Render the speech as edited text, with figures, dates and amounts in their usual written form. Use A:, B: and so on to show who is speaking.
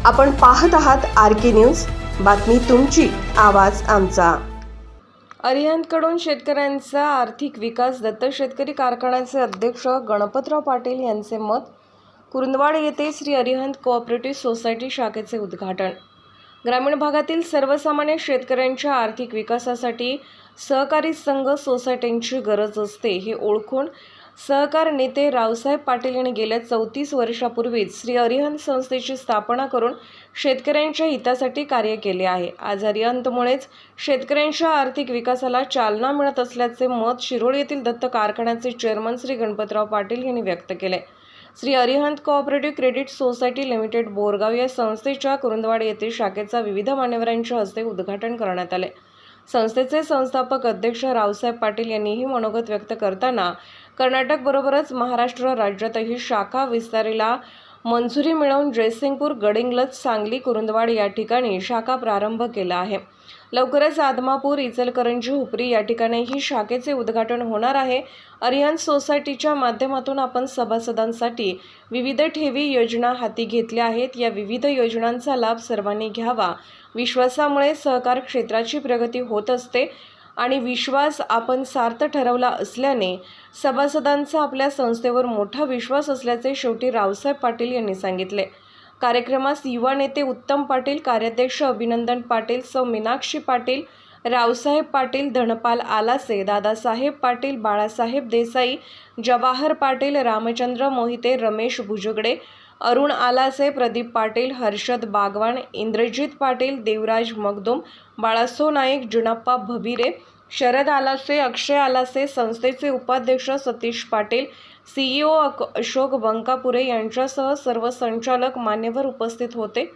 A: आपण पाहत आहात RK न्यूज, बातमी तुमची, आवाज आमचा। अरिहंतकडून शेतकऱ्यांचा आर्थिक विकास। दत्त शेतकरी कारखान्याचे अध्यक्ष गणपतराव पाटील यांचे मत। कुरुंदवाड येथे श्री अरिहंत कोऑपरेटिव्ह सोसायटी शाखेचे उद्घाटन। ग्रामीण भागातील सर्वसामान्य शेतकऱ्यांच्या आर्थिक विकासासाठी सहकारी संघ सोसायट्यांची गरज असते हे ओळखून सहकार नेते रावसाहेब पाटील यांनी गेल्या 34 वर्षापूर्वीच श्री अरिहंत संस्थेची स्थापना करून शेतकऱ्यांच्या हितासाठी कार्य केले आहे। आज अरिहंतमुळेच शेतकऱ्यांच्या आर्थिक विकासाला चालना मिळत असल्याचे मत शिरोळ येथील दत्त कारखान्याचे चेअरमन श्री गणपतराव पाटील यांनी व्यक्त केले। Shri Arihant cooperative credit society limited Borgaon या संस्थेच्या कुरुंदवाड येथील शाखेचा विविध मान्यवरांच्या हस्ते उद्घाटन करण्यात आले। संस्थेचे संस्थापक अध्यक्ष रावसाहेब पाटील यांनीही मनोगत व्यक्त करताना कर्नाटक बरोबरच महाराष्ट्र राज्यातही शाखा विस्ताराला मंजुरी मिळवून जयसिंगपूर, गडिंग्लज, सांगली, कुरुंदवाड या ठिकाणी शाखा प्रारंभ केला आहे। लवकरच आदमापूर, इचलकरंजी, हुपरी या ठिकाणीही शाखेचे उद्घाटन होणार आहे। अरिहंत सोसायटीच्या माध्यमातून आपण सभासदांसाठी विविध ठेवी योजना हाती घेतल्या आहेत। या विविध योजनांचा लाभ सर्वांनी घ्यावा। विश्वासामुळे सहकार क्षेत्राची प्रगती होत असते आणि विश्वास आपण सार्थ ठरवला असल्याने सभासदांचा आपल्या संस्थेवर मोठा विश्वास असल्याचे शेवटी रावसाहेब पाटील यांनी सांगितले। कार्यक्रमास युवा नेते उत्तम पाटील, कार्याध्यक्ष अभिनंदन पाटील, सौ मीनाक्षी पाटील, रावसाहेब पाटील, धनपाल आलासे, दादासाहेब पाटील, बाळासाहेब देसाई, जवाहर पाटील, रामचंद्र मोहिते, रमेश भुजगडे, अरुण आलासे, प्रदीप पाटील, हर्षद बागवान, इंद्रजित पाटील, देवराज मगदुम, बाळासो नाईक, जुनप्पा भबिरे, शरद आलासे, अक्षय आलासे, संस्थेचे उपाध्यक्ष सतीश पाटील, CEO अशोक बंकापुरे यांच्यासह सर्व संचालक मान्यवर उपस्थित होते।